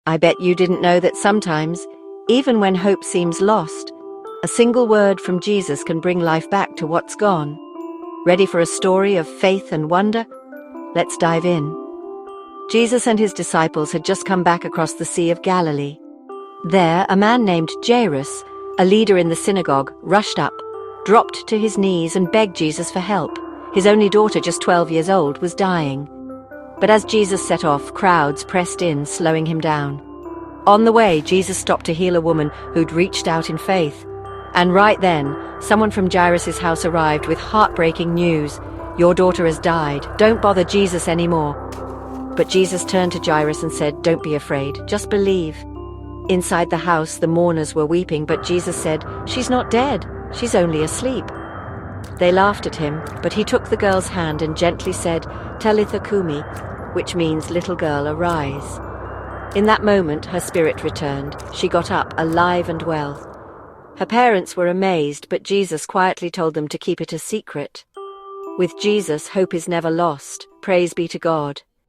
I bet you didn't know that sometimes, even when hope seems lost, a single word from Jesus can bring life back to what's gone. Ready for a story of faith and wonder? Let's dive in. Jesus and his disciples had just come back across the Sea of Galilee. There, a man named Jairus, a leader in the synagogue, rushed up, dropped to his knees and begged Jesus for help. His only daughter, just 12 years old, was dying. But as Jesus set off, crowds pressed in, slowing him down. On the way, Jesus stopped to heal a woman who'd reached out in faith. And right then, someone from Jairus' house arrived with heartbreaking news. Your daughter has died. Don't bother Jesus anymore. But Jesus turned to Jairus and said, don't be afraid, just believe. Inside the house, the mourners were weeping, but Jesus said, she's not dead, she's only asleep. They laughed at him, but he took the girl's hand and gently said, Talitha kumi, which means, little girl, arise. In that moment, her spirit returned. She got up, alive and well. Her parents were amazed, but Jesus quietly told them to keep it a secret. With Jesus, hope is never lost. Praise be to God.